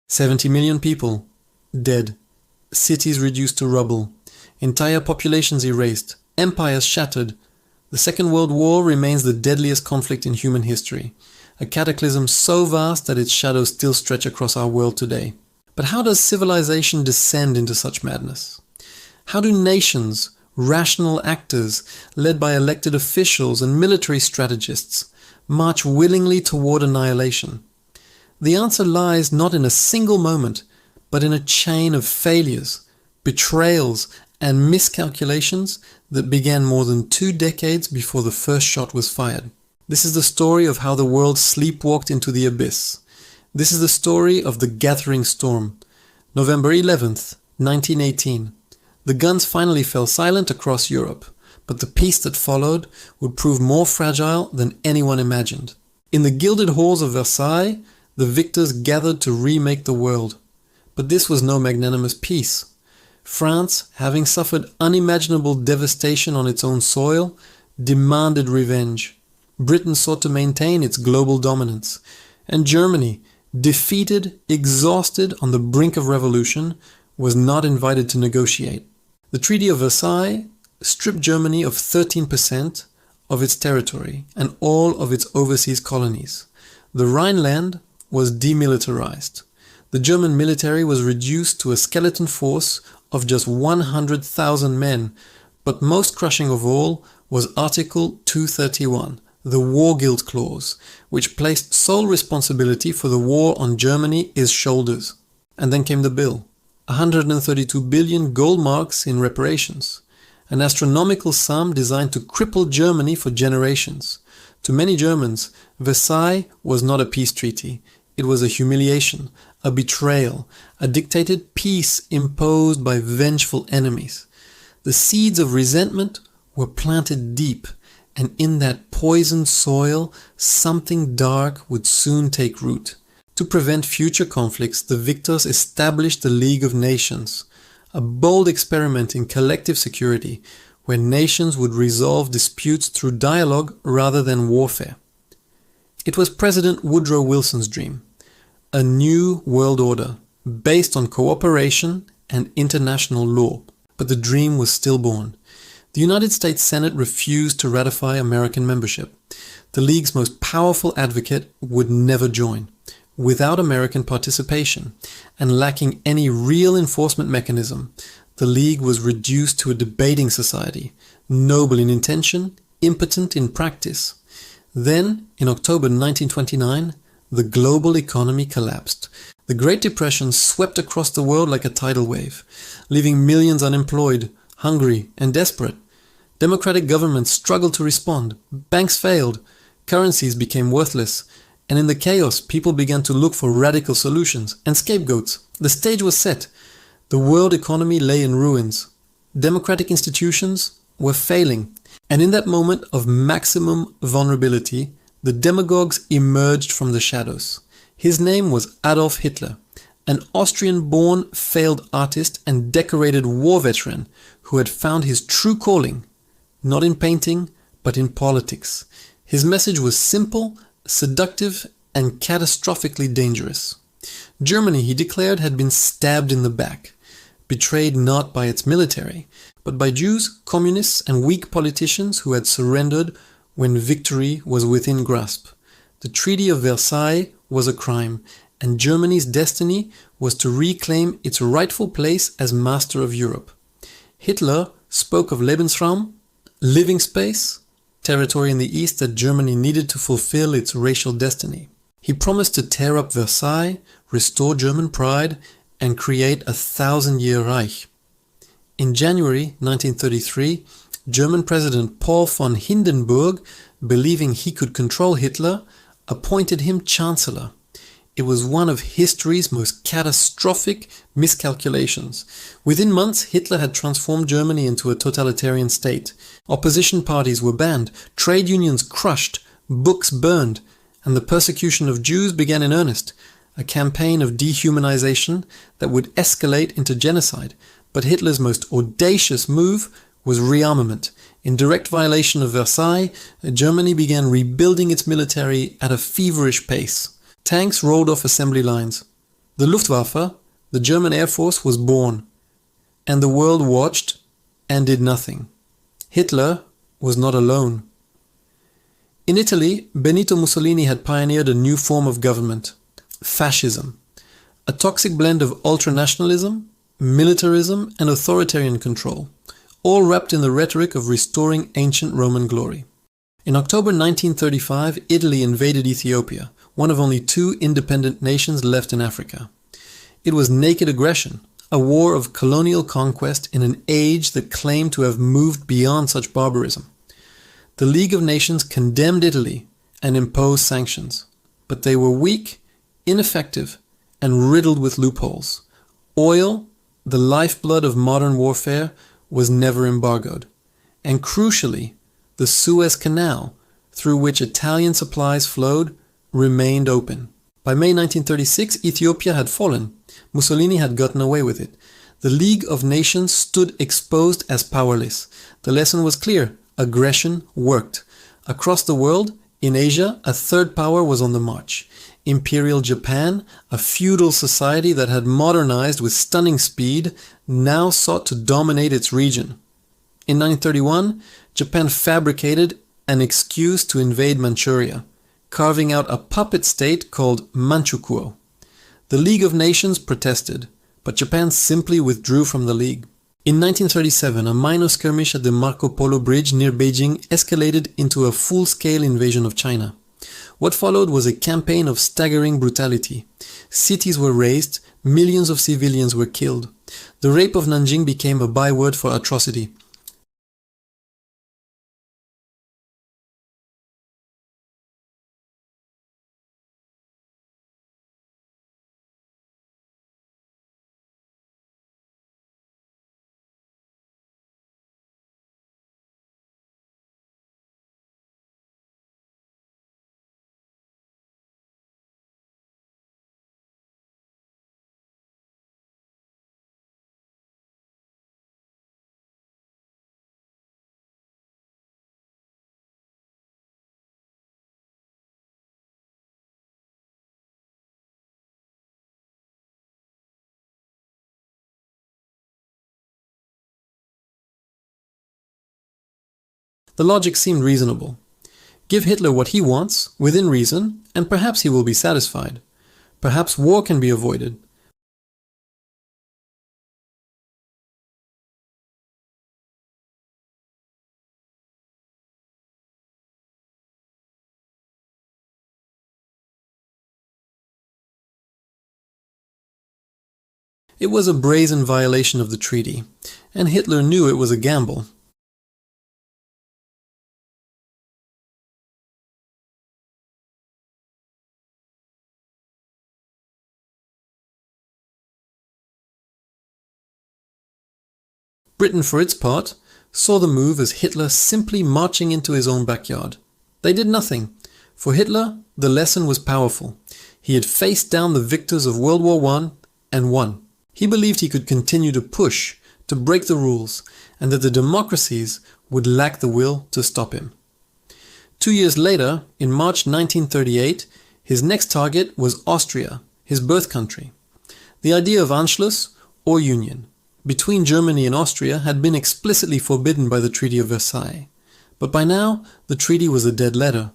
70 million people dead, cities reduced to rubble, entire populations erased, empires shattered. The Second World War remains the deadliest conflict in human history, a cataclysm so vast that its shadows still stretch across our world today. But how does civilization descend into such madness? How do nations, rational actors, led by elected officials and military strategists, march willingly toward annihilation? The answer lies not in a single moment, but in a chain of failures, betrayals, and miscalculations that began more than 2 decades before the first shot was fired. This is the story of how the world sleepwalked into the abyss. This is the story of the gathering storm. November 11th, 1918. The guns finally fell silent across Europe, but the peace that followed would prove more fragile than anyone imagined. In the gilded halls of Versailles, the victors gathered to remake the world. But this was no magnanimous peace. France, having suffered unimaginable devastation on its own soil, demanded revenge. Britain sought to maintain its global dominance. And Germany, defeated, exhausted, on the brink of revolution, was not invited to negotiate. The Treaty of Versailles stripped Germany of 13% of its territory and all of its overseas colonies. The Rhineland was demilitarized. The German military was reduced to a skeleton force of just 100,000 men, but most crushing of all was Article 231, the War Guilt Clause, which placed sole responsibility for the war on Germany's shoulders. And then came the bill, 132 billion gold marks in reparations, an astronomical sum designed to cripple Germany for generations. To many Germans, Versailles was not a peace treaty. It was a humiliation, a betrayal, a dictated peace imposed by vengeful enemies. The seeds of resentment were planted deep, and in that poisoned soil, something dark would soon take root. To prevent future conflicts, the victors established the League of Nations, a bold experiment in collective security, where nations would resolve disputes through dialogue rather than warfare. It was President Woodrow Wilson's dream. A new world order, based on cooperation and international law. But the dream was stillborn. The United States Senate refused to ratify American membership. The League's most powerful advocate would never join. Without American participation, and lacking any real enforcement mechanism, the League was reduced to a debating society, noble in intention, impotent in practice. Then, in October 1929, the global economy collapsed. The Great Depression swept across the world like a tidal wave, leaving millions unemployed, hungry, and desperate. Democratic governments struggled to respond, banks failed, currencies became worthless, and in the chaos, people began to look for radical solutions and scapegoats. The stage was set. The world economy lay in ruins. Democratic institutions were failing. And in that moment of maximum vulnerability, the demagogues emerged from the shadows. His name was Adolf Hitler, an Austrian-born failed artist and decorated war veteran who had found his true calling, not in painting, but in politics. His message was simple, seductive, and catastrophically dangerous. Germany, he declared, had been stabbed in the back, betrayed not by its military, but by Jews, communists, and weak politicians who had surrendered when victory was within grasp. The Treaty of Versailles was a crime, and Germany's destiny was to reclaim its rightful place as master of Europe. Hitler spoke of Lebensraum, living space, territory in the east that Germany needed to fulfill its racial destiny. He promised to tear up Versailles, restore German pride, and create a 1,000-year Reich. In January 1933, German President Paul von Hindenburg, believing he could control Hitler, appointed him Chancellor. It was one of history's most catastrophic miscalculations. Within months, Hitler had transformed Germany into a totalitarian state. Opposition parties were banned, trade unions crushed, books burned, and the persecution of Jews began in earnest, a campaign of dehumanization that would escalate into genocide. But Hitler's most audacious move was rearmament. In direct violation of Versailles, Germany began rebuilding its military at a feverish pace. Tanks rolled off assembly lines. The Luftwaffe, the German Air Force, was born, and the world watched and did nothing. Hitler was not alone. In Italy, Benito Mussolini had pioneered a new form of government, fascism, a toxic blend of ultranationalism, militarism, and authoritarian control, all wrapped in the rhetoric of restoring ancient Roman glory. In October 1935, Italy invaded Ethiopia, one of only 2 independent nations left in Africa. It was naked aggression, a war of colonial conquest in an age that claimed to have moved beyond such barbarism. The League of Nations condemned Italy and imposed sanctions, but they were weak, ineffective, and riddled with loopholes. Oil, the lifeblood of modern warfare, was never embargoed. And crucially, the Suez Canal, through which Italian supplies flowed, remained open. By May 1936, Ethiopia had fallen. Mussolini had gotten away with it. The League of Nations stood exposed as powerless. The lesson was clear. Aggression worked. Across the world, in Asia, a third power was on the march. Imperial Japan, a feudal society that had modernized with stunning speed, now sought to dominate its region. In 1931, Japan fabricated an excuse to invade Manchuria, carving out a puppet state called Manchukuo. The League of Nations protested, but Japan simply withdrew from the League. In 1937, a minor skirmish at the Marco Polo Bridge near Beijing escalated into a full-scale invasion of China. What followed was a campaign of staggering brutality. Cities were razed, millions of civilians were killed. The rape of Nanjing became a byword for atrocity. The logic seemed reasonable. Give Hitler what he wants, within reason, and perhaps he will be satisfied. Perhaps war can be avoided. It was a brazen violation of the treaty, and Hitler knew it was a gamble. Britain, for its part, saw the move as Hitler simply marching into his own backyard. They did nothing. For Hitler, the lesson was powerful. He had faced down the victors of World War I and won. He believed he could continue to push, to break the rules, and that the democracies would lack the will to stop him. 2 years later, in March 1938, his next target was Austria, his birth country. The idea of Anschluss, or union, between Germany and Austria had been explicitly forbidden by the Treaty of Versailles. But by now, the treaty was a dead letter.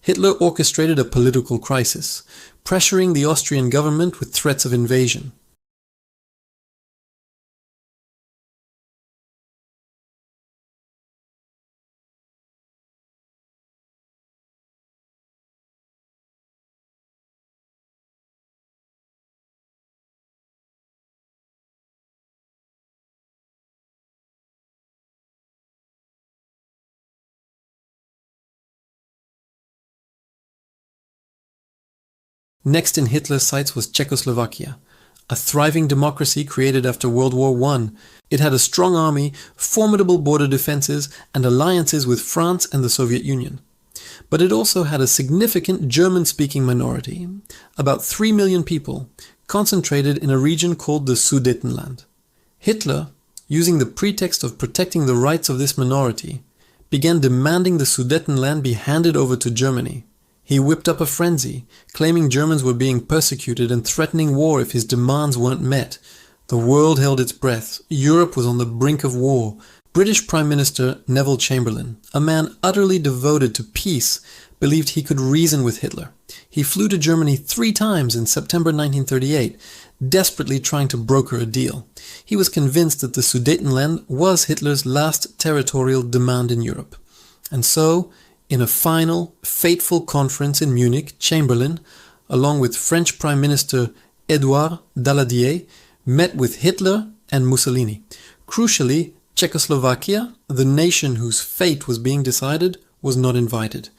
Hitler orchestrated a political crisis, pressuring the Austrian government with threats of invasion. Next in Hitler's sights was Czechoslovakia, a thriving democracy created after World War I. It had a strong army, formidable border defenses, and alliances with France and the Soviet Union. But it also had a significant German-speaking minority, about 3 million people, concentrated in a region called the Sudetenland. Hitler, using the pretext of protecting the rights of this minority, began demanding the Sudetenland be handed over to Germany. He whipped up a frenzy, claiming Germans were being persecuted and threatening war if his demands weren't met. The world held its breath. Europe was on the brink of war. British Prime Minister Neville Chamberlain, a man utterly devoted to peace, believed he could reason with Hitler. He flew to Germany 3 times in September 1938, desperately trying to broker a deal. He was convinced that the Sudetenland was Hitler's last territorial demand in Europe. And so, in a final, fateful conference in Munich, Chamberlain, along with French Prime Minister Édouard Daladier, met with Hitler and Mussolini. Crucially, Czechoslovakia, the nation whose fate was being decided, was not invited.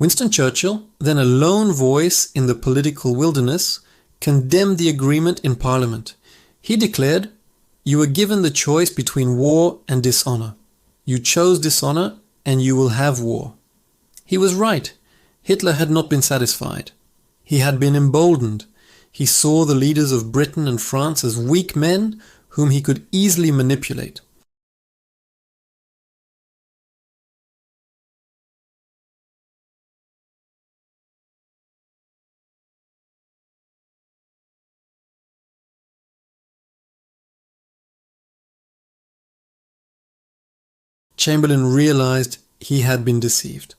Winston Churchill, then a lone voice in the political wilderness, condemned the agreement in Parliament. He declared, "You were given the choice between war and dishonor. You chose dishonor, and you will have war." He was right. Hitler had not been satisfied. He had been emboldened. He saw the leaders of Britain and France as weak men whom he could easily manipulate. Chamberlain realized he had been deceived.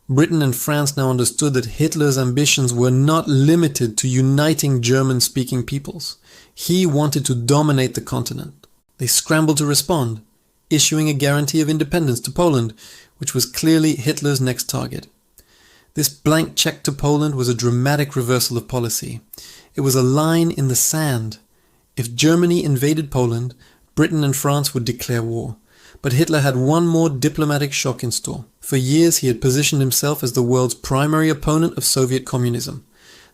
Britain and France now understood that Hitler's ambitions were not limited to uniting German-speaking peoples. He wanted to dominate the continent. They scrambled to respond, issuing a guarantee of independence to Poland, which was clearly Hitler's next target. This blank check to Poland was a dramatic reversal of policy. It was a line in the sand. If Germany invaded Poland, Britain and France would declare war. But Hitler had one more diplomatic shock in store. For years he had positioned himself as the world's primary opponent of Soviet communism.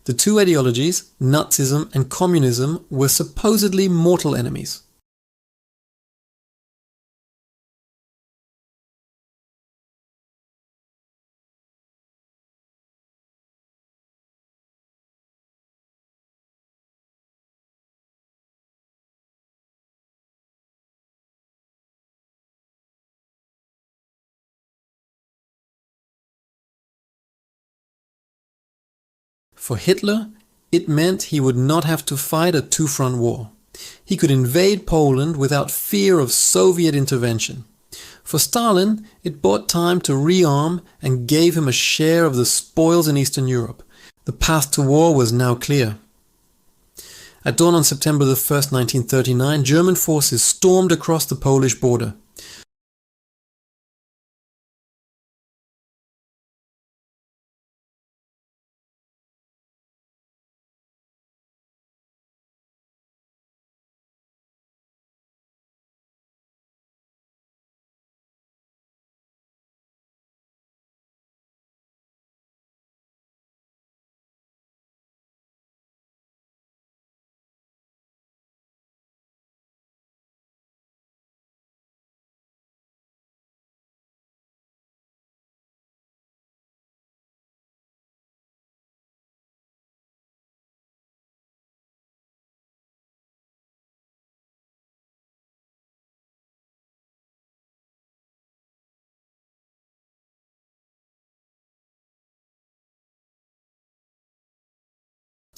The two ideologies, Nazism and communism, were supposedly mortal enemies. For Hitler, it meant he would not have to fight a two-front war. He could invade Poland without fear of Soviet intervention. For Stalin, it bought time to rearm and gave him a share of the spoils in Eastern Europe. The path to war was now clear. At dawn on September 1st, 1939, German forces stormed across the Polish border.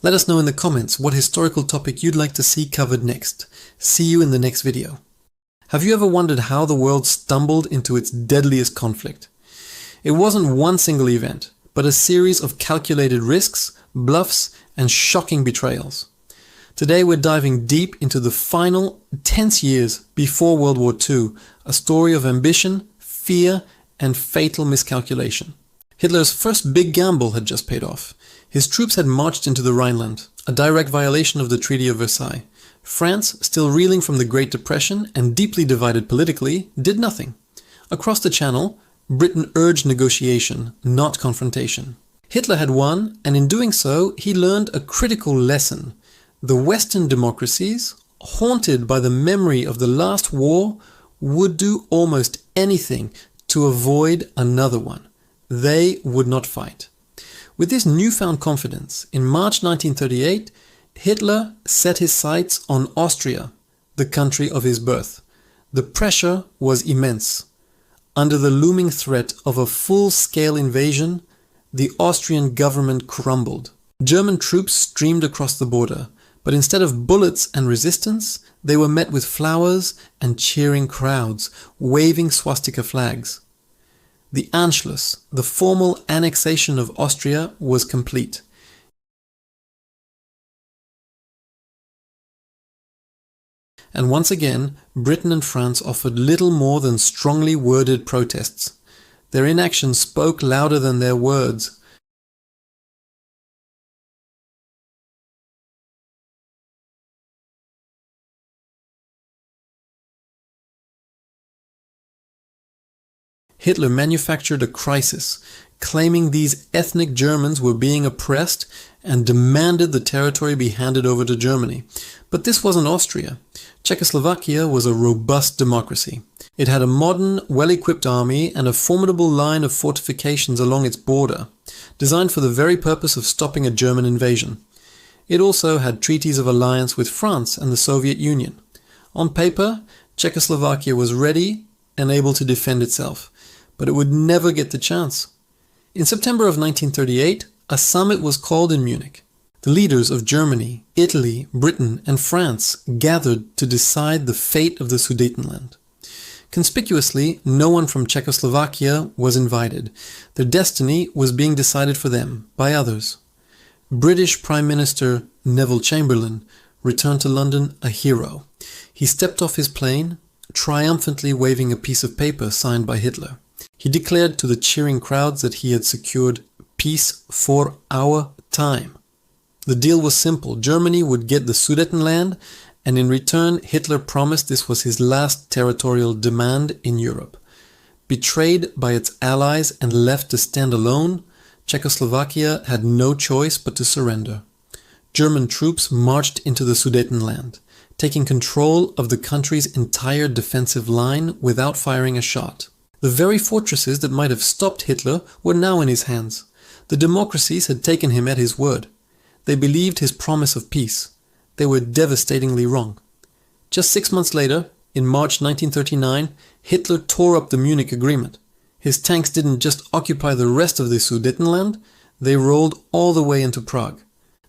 Let us know in the comments what historical topic you'd like to see covered next. See you in the next video. Have you ever wondered how the world stumbled into its deadliest conflict? It wasn't one single event, but a series of calculated risks, bluffs, and shocking betrayals. Today we're diving deep into the final, tense years before World War II, a story of ambition, fear, and fatal miscalculation. Hitler's first big gamble had just paid off. His troops had marched into the Rhineland, a direct violation of the Treaty of Versailles. France, still reeling from the Great Depression and deeply divided politically, did nothing. Across the Channel, Britain urged negotiation, not confrontation. Hitler had won, and in doing so, he learned a critical lesson. The Western democracies, haunted by the memory of the last war, would do almost anything to avoid another one. They would not fight. With this newfound confidence, in March 1938, Hitler set his sights on Austria, the country of his birth. The pressure was immense. Under the looming threat of a full-scale invasion, the Austrian government crumbled. German troops streamed across the border, but instead of bullets and resistance, they were met with flowers and cheering crowds, waving swastika flags. The Anschluss, the formal annexation of Austria, was complete. And once again, Britain and France offered little more than strongly worded protests. Their inaction spoke louder than their words. Hitler manufactured a crisis, claiming these ethnic Germans were being oppressed and demanded the territory be handed over to Germany. But this wasn't Austria. Czechoslovakia was a robust democracy. It had a modern, well-equipped army and a formidable line of fortifications along its border, designed for the very purpose of stopping a German invasion. It also had treaties of alliance with France and the Soviet Union. On paper, Czechoslovakia was ready and able to defend itself, but it would never get the chance. In September of 1938, a summit was called in Munich. The leaders of Germany, Italy, Britain, and France gathered to decide the fate of the Sudetenland. Conspicuously, no one from Czechoslovakia was invited. Their destiny was being decided for them by others. British Prime Minister Neville Chamberlain returned to London a hero. He stepped off his plane, triumphantly waving a piece of paper signed by Hitler. He declared to the cheering crowds that he had secured peace for our time. The deal was simple. Germany would get the Sudetenland, and in return Hitler promised this was his last territorial demand in Europe. Betrayed by its allies and left to stand alone, Czechoslovakia had no choice but to surrender. German troops marched into the Sudetenland, taking control of the country's entire defensive line without firing a shot. The very fortresses that might have stopped Hitler were now in his hands. The democracies had taken him at his word. They believed his promise of peace. They were devastatingly wrong. Just 6 months later, in March 1939, Hitler tore up the Munich Agreement. His tanks didn't just occupy the rest of the Sudetenland, they rolled all the way into Prague.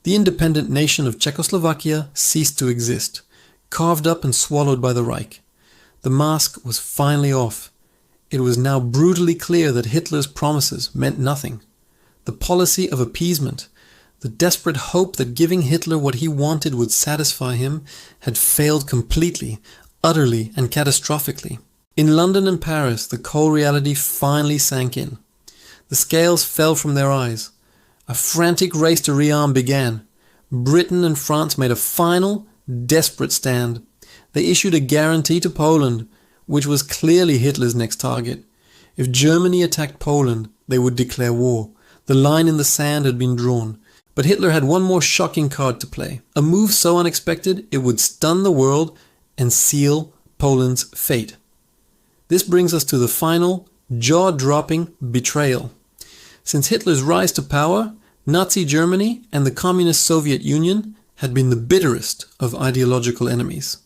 The independent nation of Czechoslovakia ceased to exist, carved up and swallowed by the Reich. The mask was finally off. It was now brutally clear that Hitler's promises meant nothing. The policy of appeasement, the desperate hope that giving Hitler what he wanted would satisfy him, had failed completely, utterly and catastrophically. In London and Paris, the cold reality finally sank in. The scales fell from their eyes. A frantic race to rearm began. Britain and France made a final, desperate stand. They issued a guarantee to Poland, which was clearly Hitler's next target. If Germany attacked Poland, they would declare war. The line in the sand had been drawn. But Hitler had one more shocking card to play. A move so unexpected it would stun the world and seal Poland's fate. This brings us to the final, jaw-dropping betrayal. Since Hitler's rise to power, Nazi Germany and the Communist Soviet Union had been the bitterest of ideological enemies.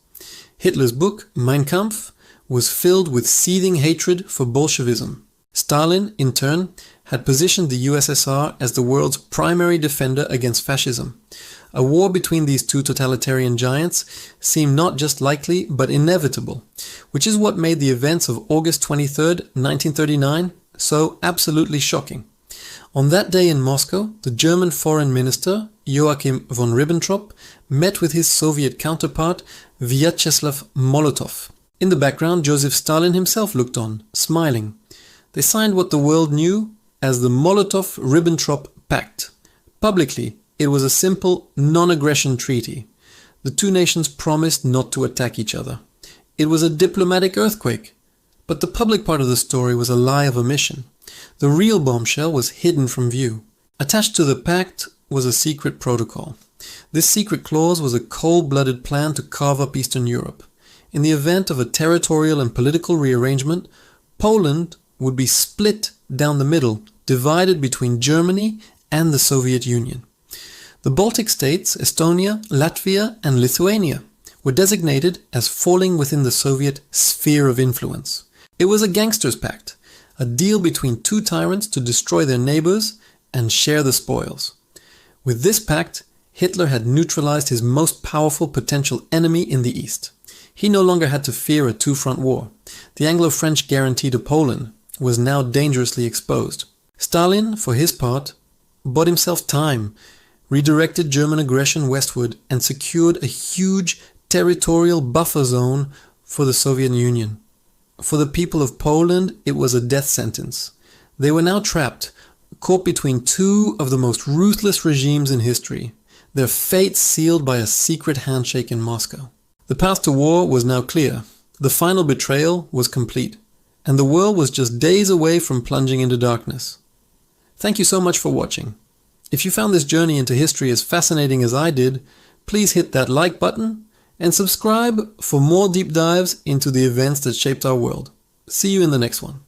Hitler's book, Mein Kampf, was filled with seething hatred for Bolshevism. Stalin, in turn, had positioned the USSR as the world's primary defender against fascism. A war between these two totalitarian giants seemed not just likely, but inevitable, which is what made the events of August 23, 1939, so absolutely shocking. On that day in Moscow, the German foreign minister, Joachim von Ribbentrop, met with his Soviet counterpart, Vyacheslav Molotov. In the background, Joseph Stalin himself looked on, smiling. They signed what the world knew as the Molotov-Ribbentrop Pact. Publicly, it was a simple non-aggression treaty. The two nations promised not to attack each other. It was a diplomatic earthquake. But the public part of the story was a lie of omission. The real bombshell was hidden from view. Attached to the pact was a secret protocol. This secret clause was a cold-blooded plan to carve up Eastern Europe. In the event of a territorial and political rearrangement, Poland would be split down the middle, divided between Germany and the Soviet Union. The Baltic states, Estonia, Latvia, and Lithuania, were designated as falling within the Soviet sphere of influence. It was a gangsters' pact, a deal between two tyrants to destroy their neighbors and share the spoils. With this pact, Hitler had neutralized his most powerful potential enemy in the East. He no longer had to fear a two-front war. The Anglo-French guarantee to Poland was now dangerously exposed. Stalin, for his part, bought himself time, redirected German aggression westward, and secured a huge territorial buffer zone for the Soviet Union. For the people of Poland, it was a death sentence. They were now trapped, caught between two of the most ruthless regimes in history, their fate sealed by a secret handshake in Moscow. The path to war was now clear. The final betrayal was complete, and the world was just days away from plunging into darkness. Thank you so much for watching. If you found this journey into history as fascinating as I did, please hit that like button and subscribe for more deep dives into the events that shaped our world. See you in the next one.